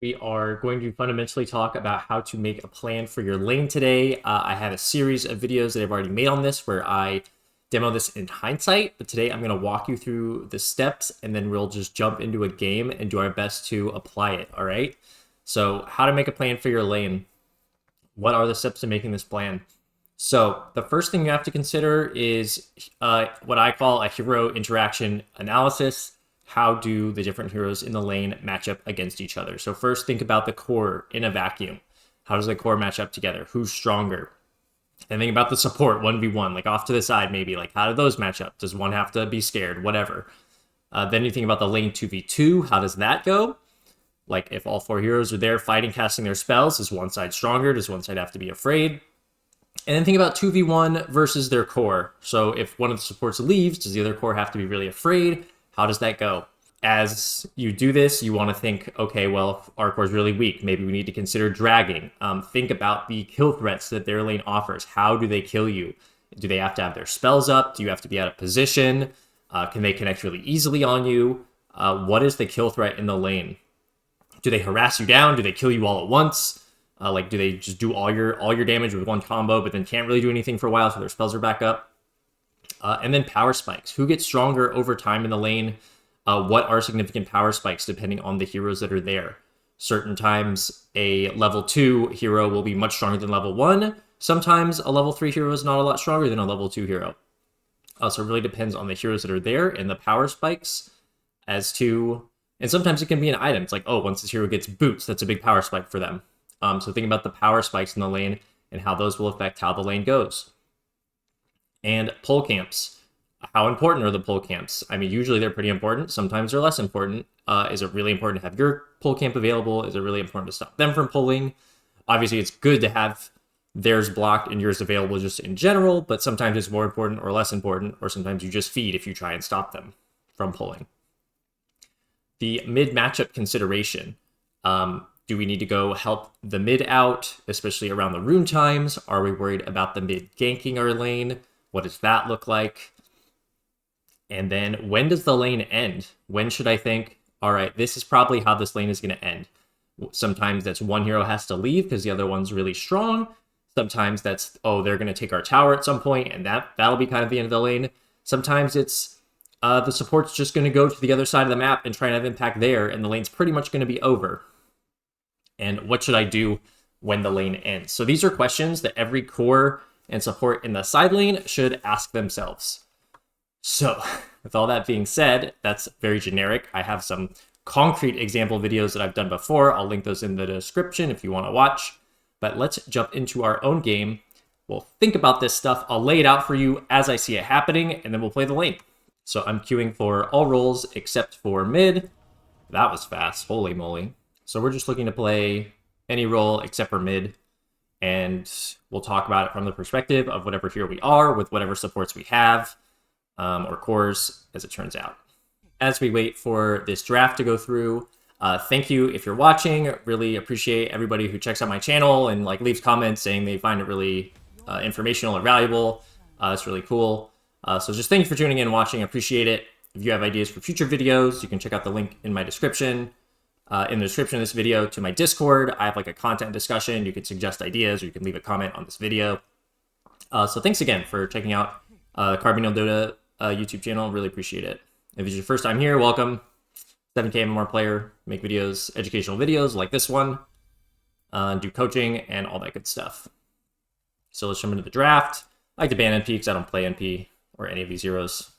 We are going to fundamentally talk about how to make a plan for your lane today. I have a series of videos that I've already made on this where I demo this in hindsight, but today I'm going to walk you through the steps and then we'll just jump into a game and do our best to apply it, all right? So how to make a plan for your lane. What are the steps to making this plan? So the first thing you have to consider is what I call a hero interaction analysis. How do the different heroes in the lane match up against each other? So first think about the core in a vacuum. How does the core match up together? Who's stronger? And think about the support 1v1, like off to the side maybe. Like how do those match up? Does one have to be scared? Whatever. Then you think about the lane 2v2. How does that go? Like if all four heroes are there fighting, casting their spells, is one side stronger? Does one side have to be afraid? And then think about 2v1 versus their core. So if one of the supports leaves, does the other core have to be really afraid? How does that go? As you do this, you want to think, okay, well, if our core is really weak, maybe we need to consider dragging. Think about the kill threats that their lane offers. How do they kill you? Do they have to have their spells up? Do you have to be out of position? Can they connect really easily on you? What is the kill threat in the lane? Do they harass you down? Do they kill you all at once? Like, do they just do all your damage with one combo, but then can't really do anything for a while, so their spells are back up? And then power spikes. Who gets stronger over time in the lane? What are significant power spikes depending on the heroes that are there? Certain times a level 2 hero will be much stronger than level 1. Sometimes a level 3 hero is not a lot stronger than a level 2 hero. So it really depends on the heroes that are there and the power spikes as to... And sometimes it can be an item. It's like, oh, once this hero gets boots, that's a big power spike for them. So think about the power spikes in the lane and how those will affect how the lane goes. And pull camps. How important are the pull camps? I mean, usually they're pretty important. Sometimes they're less important. Is it really important to have your pull camp available? Is it really important to stop them from pulling? Obviously, it's good to have theirs blocked and yours available just in general, but sometimes it's more important or less important, or sometimes you just feed if you try and stop them from pulling. The mid matchup consideration. Do we need to go help the mid out, especially around the rune times? Are we worried about the mid ganking our lane? What does that look like? And then when does the lane end? When should I think, all right, this is probably how this lane is going to end? Sometimes that's one hero has to leave because the other one's really strong. Sometimes that's, oh, they're going to take our tower at some point, and that'll be kind of the end of the lane. Sometimes it's the support's just going to go to the other side of the map and try and have impact there, and the lane's pretty much going to be over. And what should I do when the lane ends? So these are questions that every core and support in the side lane should ask themselves. So with all that being said, that's very generic. I have some concrete example videos that I've done before. I'll link those in the description if you want to watch. But let's jump into our own game. We'll think about this stuff. I'll lay it out for you as I see it happening, and then we'll play the lane. So I'm queuing for all roles except for mid. That was fast. Holy moly. So we're just looking to play any role except for mid. And we'll talk about it from the perspective of whatever hero we are with whatever supports we have. Or cores, as it turns out. As we wait for this draft to go through, thank you if you're watching. Really appreciate everybody who checks out my channel and like leaves comments saying they find it really informational or valuable. That's really cool. So just thank you for tuning in and watching. I appreciate it. If you have ideas for future videos, you can check out the link in my description. In the description of this video to my Discord, I have like a content discussion. You can suggest ideas or you can leave a comment on this video. So thanks again for checking out the Carbonyl Dota YouTube channel. Really appreciate it. If it's your first time here, welcome. 7K MMR player, make videos, educational videos like this one, do coaching and all that good stuff. So let's jump into the draft. I like to ban NP because I don't play NP or any of these heroes.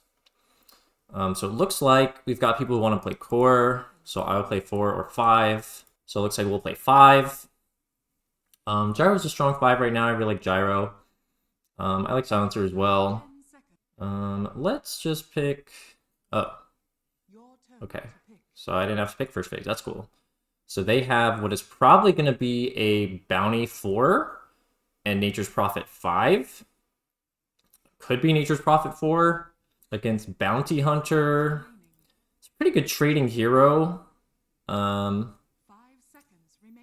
So it looks like we've got people who want to play core. So I will play 4 or 5. So it looks like we'll play 5. Gyro's a strong 5 right now. I really like Gyro. I like Silencer as well. Let's just pick... Oh. Okay. So I didn't have to pick first phase. That's cool. So they have what is probably going to be a Bounty 4 and Nature's Prophet 5. Could be Nature's Prophet 4 against Bounty Hunter. It's a pretty good trading hero. I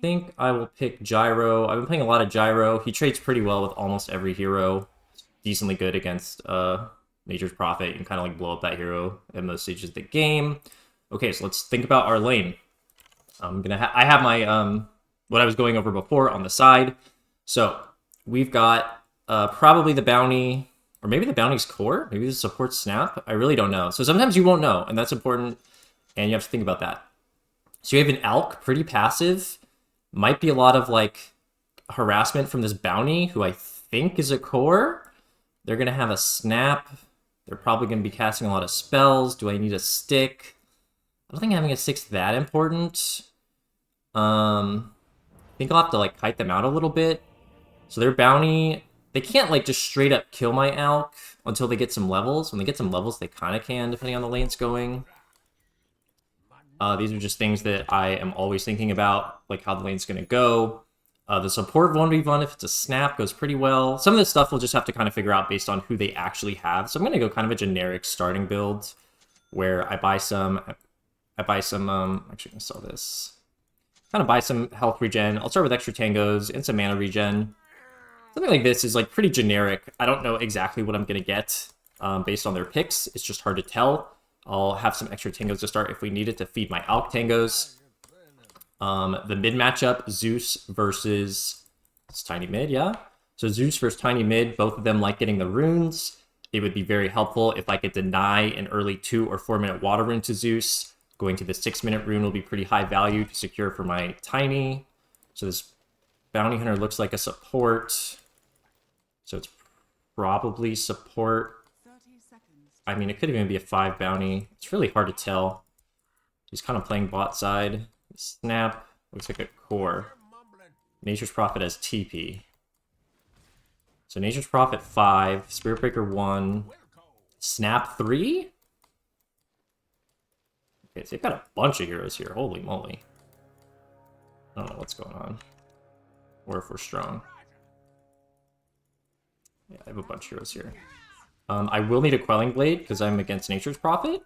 think I will pick Gyro. I've been playing a lot of Gyro. He trades pretty well with almost every hero. Decently good against Nature's Prophet. You can kind of like blow up that hero at most stages of the game. Okay, so let's think about our lane. I have my what I was going over before on the side. So we've got probably the bounty, or maybe the bounty's core. Maybe this supports snap. I really don't know. So sometimes you won't know, and that's important, and you have to think about that. So you have an Alk, pretty passive. Might be a lot of like harassment from this bounty, who I think is a core. They're gonna have a snap. They're probably gonna be casting a lot of spells. Do I need a stick? I don't think having a stick's that important. I think I'll have to like kite them out a little bit. So their bounty, they can't like just straight up kill my Alk until they get some levels. When they get some levels, they kind of can, depending on the lane's going. These are just things that I am always thinking about, like how the lane's going to go. The support 1v1, if it's a snap, goes pretty well. Some of this stuff we'll just have to kind of figure out based on who they actually have. So I'm going to go kind of a generic starting build where I buy some, actually I'm going to sell this. Kind of buy some health regen. I'll start with extra tangos and some mana regen. Something like this is like pretty generic. I don't know exactly what I'm going to get based on their picks. It's just hard to tell. I'll have some extra tangos to start if we need it to feed my Alk tangos. The mid matchup, Zeus versus it's Tiny Mid, yeah? So Zeus versus Tiny Mid, both of them like getting the runes. It would be very helpful if I could deny an early 2 or 4 minute water rune to Zeus. Going to the 6 minute rune will be pretty high value to secure for my Tiny. So this Bounty Hunter looks like a support. So it's probably support. I mean, it could even be a 5 bounty. It's really hard to tell. He's kind of playing bot side. Snap looks like a core. Nature's Prophet has TP. So Nature's Prophet 5, Spirit Breaker 1, Snap 3? Okay, so they've got a bunch of heroes here. Holy moly. I don't know what's going on. Or if we're strong. Yeah, I have a bunch of heroes here. I will need a Quelling Blade because I'm against Nature's Prophet.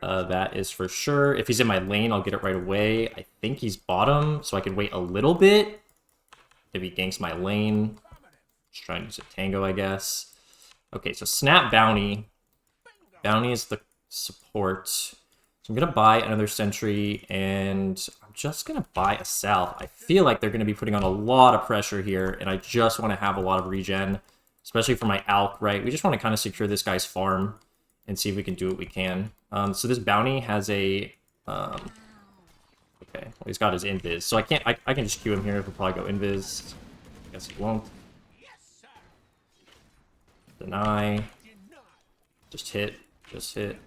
That is for sure. If he's in my lane, I'll get it right away. I think he's bottom, so I can wait a little bit. If he ganks my lane. Just trying to use a Tango, I guess. Okay, so Snap Bounty. Bounty is the support. So I'm going to buy another Sentry, and I'm just going to buy a Salve. I feel like they're going to be putting on a lot of pressure here, and I just want to have a lot of regen. Especially for my Alk, right? We just want to kind of secure this guy's farm and see if we can do what we can. So this bounty has a... okay, well, he's got his invis. So I can just queue him here. He'll probably go invis. Guess he won't. Deny. Just hit. Just hit.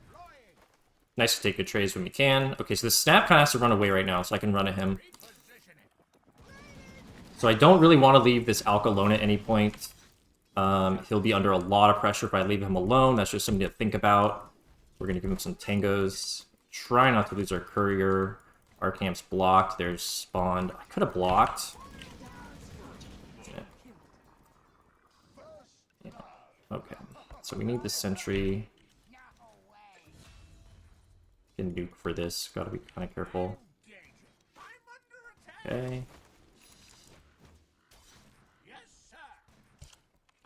Nice to take good trades when we can. Okay, so the snap kind of has to run away right now, so I can run at him. So I don't really want to leave this Alk alone at any point. He'll be under a lot of pressure if I leave him alone. That's just something to think about. We're going to give him some tangos. Try not to lose our courier. Our camp's blocked. There's spawned. I could have blocked. Yeah. Okay. So we need the sentry. Can nuke for this. Gotta be kind of careful. Okay.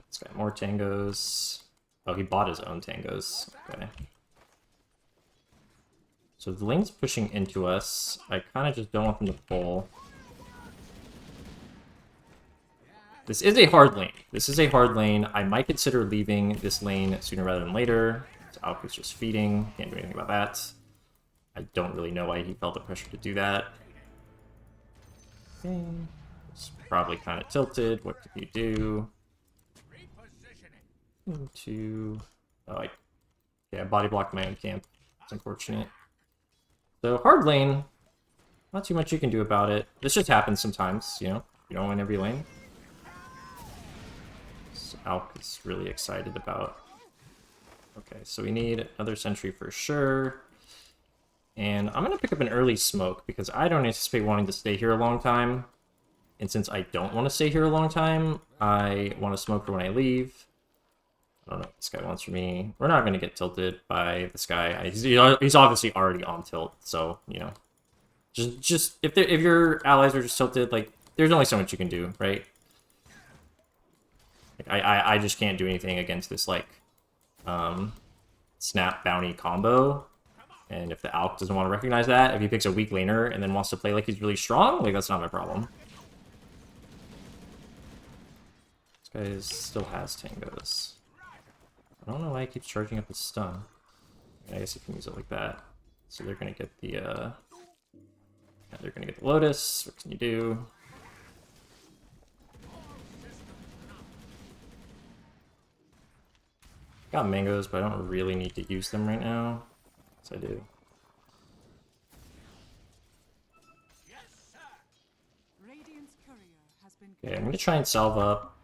It's got more tangos. Oh, he bought his own tangos. Okay. So the lane's pushing into us. I kind of just don't want them to pull. This is a hard lane. This is a hard lane. I might consider leaving this lane sooner rather than later. So Alk is just feeding. Can't do anything about that. I don't really know why he felt the pressure to do that. Okay. It's probably kind of tilted. What did you do? Into... Oh, yeah, body blocked my own camp. It's unfortunate. So, hard lane. Not too much you can do about it. This just happens sometimes, you know? You don't win every lane. So Alk is really excited about... Okay, so we need another sentry for sure. And I'm going to pick up an early smoke because I don't anticipate wanting to stay here a long time. And since I don't want to stay here a long time, I want to smoke for when I leave. I don't know what this guy wants from me. We're not going to get tilted by this guy. He's obviously already on tilt, so, you know. Just if your allies are just tilted, like, there's only so much you can do, right? Like, I just can't do anything against this, like, snap bounty combo. And if the Alk doesn't want to recognize that, if he picks a weak laner and then wants to play like he's really strong, like that's not my problem. This guy still has tangos. I don't know why he keeps charging up his stun. I guess he can use it like that. So they're gonna get the yeah, they're gonna get the Lotus. What can you do? Got mangoes, but I don't really need to use them right now. Yes, I do. Okay, I'm gonna try and salve up.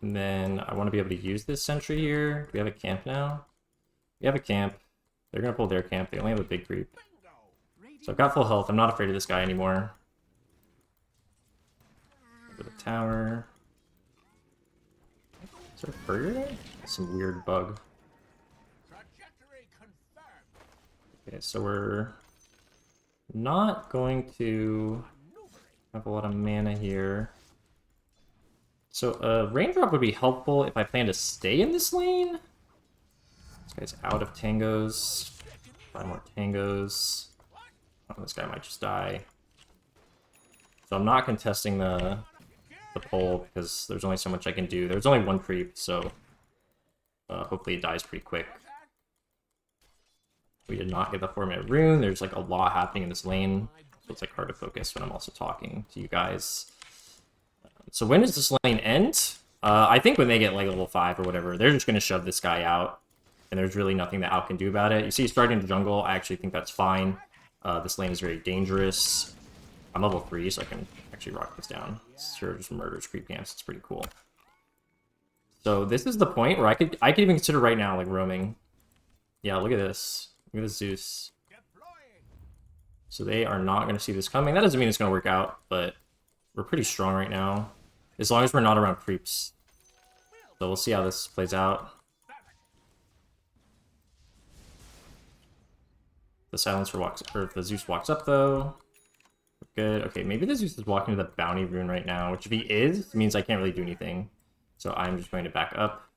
And then I want to be able to use this sentry here. Do we have a camp now? We have a camp. They're gonna pull their camp. They only have a big creep. So I've got full health. I'm not afraid of this guy anymore. Over the tower. Is there a burger there? Some weird bug. Okay, so we're not going to have a lot of mana here. So a raindrop would be helpful if I plan to stay in this lane. This guy's out of tangos. 5 more tangos. Oh, this guy might just die. So I'm not contesting the pull because there's only so much I can do. There's only 1 creep, so hopefully it dies pretty quick. We did not get the 4-minute rune. There's like a lot happening in this lane, so it's like hard to focus when I'm also talking to you guys. So when does this lane end? I think when they get like level 5 or whatever, they're just going to shove this guy out, and there's really nothing that Al can do about it. You see he's starting to jungle. I actually think that's fine. This lane is very dangerous. I'm level 3, so I can actually rock this down. Sure, just murders creep camps. It's pretty cool. So this is the point where I could even consider right now like roaming. Yeah, look at this. Look at this Zeus. So they are not going to see this coming. That doesn't mean it's going to work out, but we're pretty strong right now. As long as we're not around creeps. So we'll see how this plays out. The silencer walks, or the Zeus walks up though. Good. Okay, maybe the Zeus is walking to the bounty rune right now, which if he is, means I can't really do anything. So I'm just going to back up.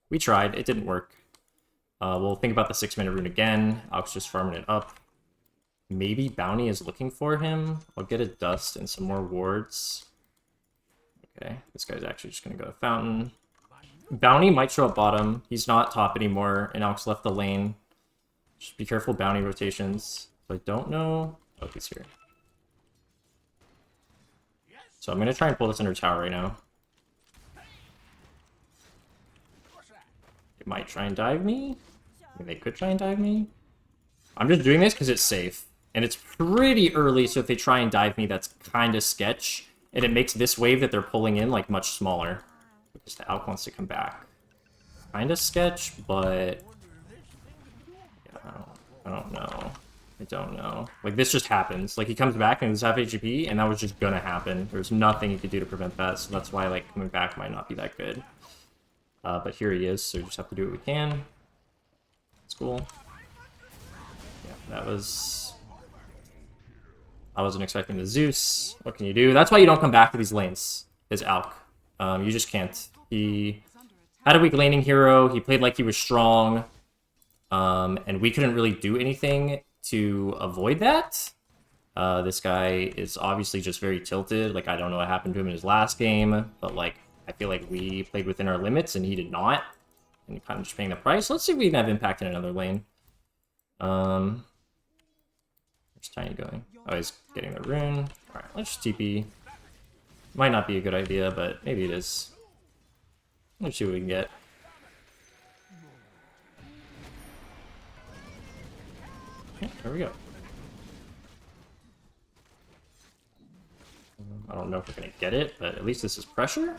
We tried. It didn't work. We'll think about the 6-minute rune again. Alk's just farming it up. Maybe bounty is looking for him. I'll get a dust and some more wards. Okay, this guy's actually just going to go to fountain. Bounty might show up bottom. He's not top anymore, and Alk's left the lane. Just be careful bounty rotations. So I don't know. Oh, he's here. So I'm going to try and pull this under tower right now. It might try and dive me. I mean, they could try and dive me. I'm just doing this because it's safe. And it's pretty early, so if they try and dive me, that's kind of sketch. And it makes this wave that they're pulling in, like, much smaller. Because the Alk wants to come back. Kind of sketch, but... yeah, I don't know. I don't know. Like, this just happens. Like, he comes back and he's half HP, and that was just gonna happen. There's nothing you could do to prevent that, so that's why, like, coming back might not be that good. But here he is, so we just have to do what we can. It's cool. Yeah, that was... I wasn't expecting the Zeus. What can you do? That's why you don't come back to these lanes, is Alk. You just can't. He had a weak laning hero. He played like he was strong. And we couldn't really do anything to avoid that. This guy is obviously just very tilted. Like, I don't know what happened to him in his last game, but, like, I feel like we played within our limits, and he did not. And kind of just paying the price. Let's see if we can have impact in another lane. Where's Tiny going? Oh, he's getting the rune. Alright, let's just TP. Might not be a good idea, but maybe it is. Let's see what we can get. Okay, there we go. I don't know if we're going to get it, but at least this is pressure.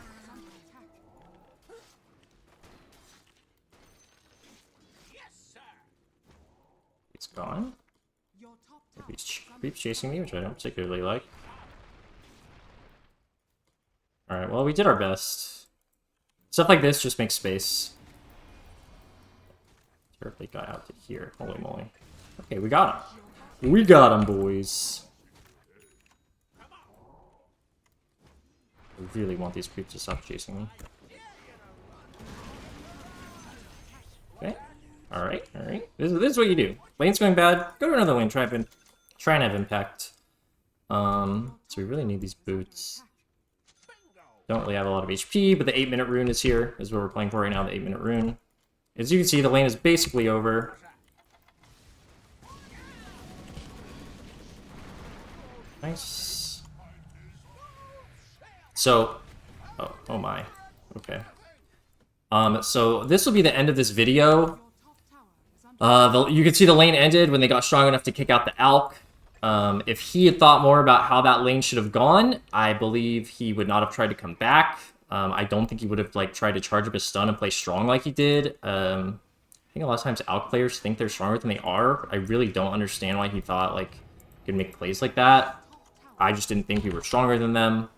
It's gone. Keeps chasing me, which I don't particularly like. Alright, well, we did our best. Stuff like this just makes space. Terribly got out to here. Holy moly. Okay, we got him. We got him, boys. I really want these creeps to stop chasing me. Okay. Alright, alright. This is what you do. Lane's going bad, go to another lane, try and have impact. So we really need these boots. Don't really have a lot of HP, but the 8-minute rune is here, is what we're playing for right now, the 8-minute rune. As you can see, the lane is basically over. Nice. So, oh my, okay. So this will be the end of this video. You can see the lane ended when they got strong enough to kick out the Alk. If he had thought more about how that lane should have gone, I believe he would not have tried to come back. I don't think he would have like tried to charge up his stun and play strong like he did. I think a lot of times Alk players think they're stronger than they are. I really don't understand why he thought like he could make plays like that. I just didn't think we were stronger than them.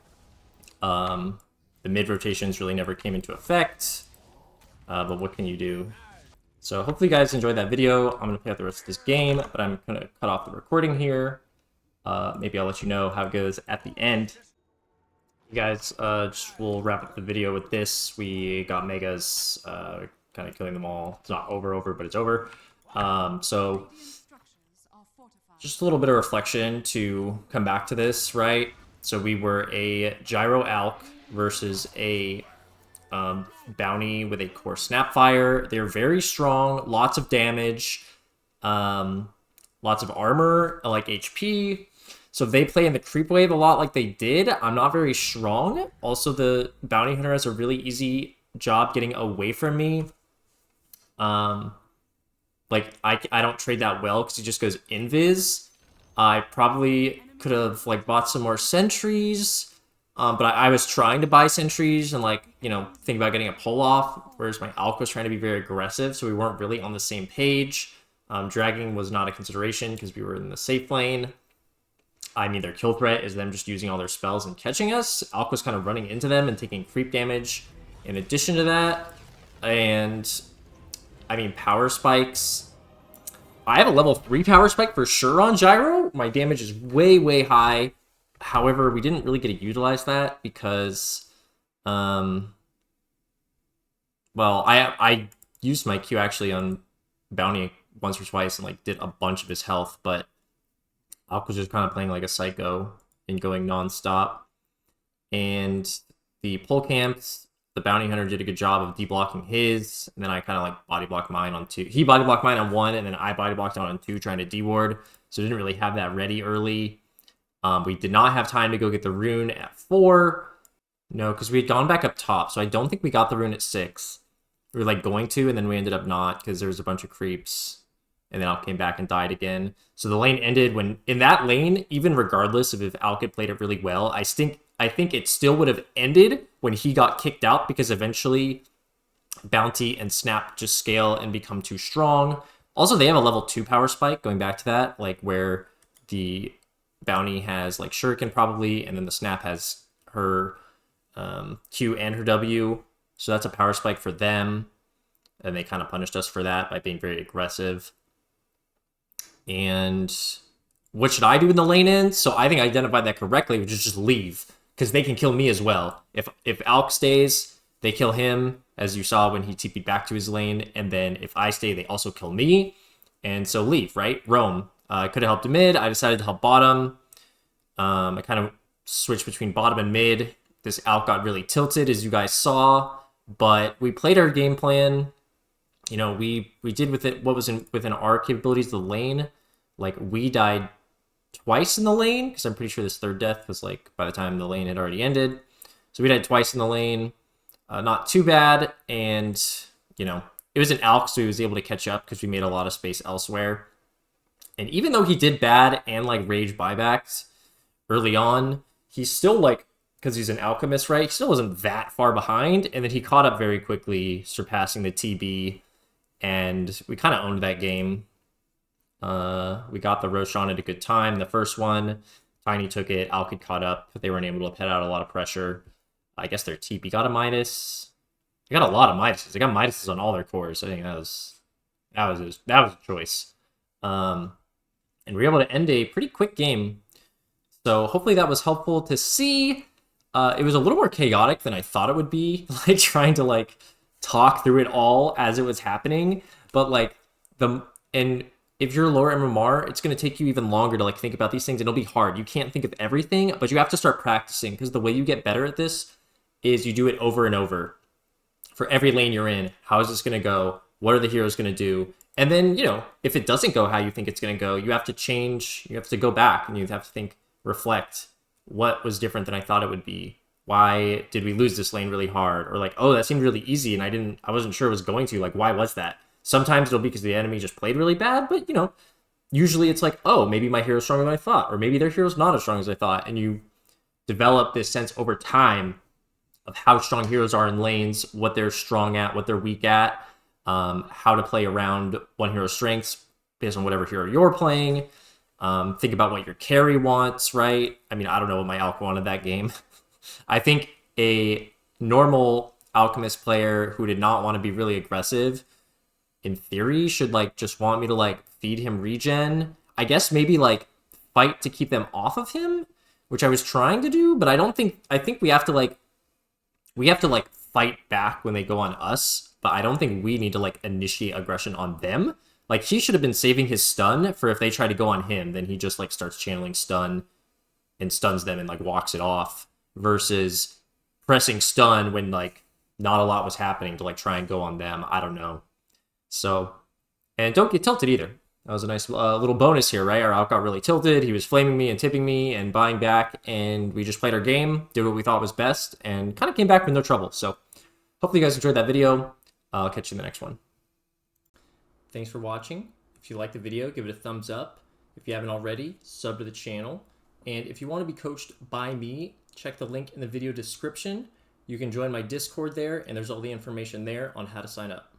The mid rotations really never came into effect. But what can you do? So hopefully you guys enjoyed that video. I'm going to play out the rest of this game, but I'm going to cut off the recording here. Maybe I'll let you know how it goes at the end. You guys, we'll wrap up the video with this. We got Megas, kind of killing them all. It's not over, but it's over. So just a little bit of reflection to come back to this, right? So we were a Gyro Alk versus a Bounty with a core Snapfire. They're very strong, lots of damage, lots of armor, like HP. So if they play in the creep wave a lot like they did, I'm not very strong. Also, the Bounty Hunter has a really easy job getting away from me. Like, I don't trade that well because he just goes invis. I probably could have, like, bought some more sentries. But I was trying to buy sentries and, like, you know, think about getting a pull-off, whereas my Alk was trying to be very aggressive, so we weren't really on the same page. Dragging was not a consideration because we were in the safe lane. I mean, their kill threat is them just using all their spells and catching us. Alk was kind of running into them and taking creep damage in addition to that. And, I mean, power spikes. I have a level 3 power spike for sure on Gyro. My damage is way, way high. However, we didn't really get to utilize that because, well, I used my Q actually on Bounty once or twice and like did a bunch of his health, but Alk was just kind of playing like a psycho and going non-stop. And the pull camps, the Bounty Hunter did a good job of deblocking his, and then I kind of like body blocked mine on 2. He body blocked mine on 1, and then I body blocked on 2 trying to deward, so didn't really have that ready early. We did not have time to go get the rune at 4. No, because we had gone back up top, so I don't think we got the rune at 6. We were like going to, and then we ended up not because there was a bunch of creeps. And then Alk came back and died again. So the lane ended when, in that lane, even regardless of if Alk had played it really well, I think it still would have ended when he got kicked out because eventually Bounty and Snap just scale and become too strong. Also, they have a level 2 power spike, going back to that, like where the Bounty has like Shuriken probably, and then the Snap has her Q and her W. So that's a power spike for them. And they kind of punished us for that by being very aggressive. And what should I do in the lane end? So I think I identified that correctly, which is just leave, because they can kill me as well. If Alk stays, they kill him, as you saw when he TP'd back to his lane, and then if I stay, they also kill me. And so leave, right? Roam. I could have helped mid. I decided to help bottom. I kind of switched between bottom and mid. This Alk got really tilted, as you guys saw, but we played our game plan. You know, we did with it what was within our capabilities of the lane. Like, we died twice in the lane, because I'm pretty sure this third death was, like, by the time the lane had already ended. So we died twice in the lane. Not too bad, and, you know, it was an Alk, so he was able to catch up, because we made a lot of space elsewhere. And even though he did bad and, like, rage buybacks early on, he's still, like, because he's an alchemist, right? He still wasn't that far behind, and then he caught up very quickly, surpassing the TB, and we kind of owned that game. We got the Roshan at a good time. The first one, Tiny took it, Alk had caught up, but they weren't able to pet out a lot of pressure. I guess their TP got a minus. They got a lot of minuses. They got minuses on all their cores. I think that was a choice. And we were able to end a pretty quick game. So hopefully that was helpful to see. It was a little more chaotic than I thought it would be, like trying to like talk through it all as it was happening. But like the and if you're lower MMR, it's going to take you even longer to like think about these things, and it'll be hard. You can't think of everything, but you have to start practicing, because the way you get better at this is you do it over and over. For every lane you're in, how is this going to go? What are the heroes going to do? And then, you know, if it doesn't go how you think it's going to go, you have to change, you have to go back, and you have to think, reflect, what was different than I thought it would be? Why did we lose this lane really hard? Or like, oh, that seemed really easy and I wasn't sure it was going to. Like, why was that? Sometimes it'll be because the enemy just played really bad, but you know, usually it's like, oh, maybe my hero's stronger than I thought, or maybe their hero's not as strong as I thought. And you develop this sense over time of how strong heroes are in lanes, what they're strong at, what they're weak at, how to play around one hero's strengths based on whatever hero you're playing. Think about what your carry wants, right? I mean, I don't know what my alch wanted that game. I think a normal alchemist player who did not want to be really aggressive, in theory, should like just want me to like feed him regen. I guess maybe like fight to keep them off of him, which I was trying to do, but I think we have to like fight back when they go on us, but I don't think we need to like initiate aggression on them. Like, he should have been saving his stun for if they try to go on him, then he just like starts channeling stun and stuns them and like walks it off, versus pressing stun when like not a lot was happening to like try and go on them. I don't know. So, and don't get tilted either. That was a nice little bonus here, right? Our out got really tilted. He was flaming me and tipping me and buying back, and we just played our game, did what we thought was best, and kind of came back with no trouble. So hopefully you guys enjoyed that video. I'll catch you in the next one. Thanks for watching. If you liked the video, give it a thumbs up. If you haven't already, sub to the channel. And if you want to be coached by me, check the link in the video description. You can join my Discord there, and there's all the information there on how to sign up.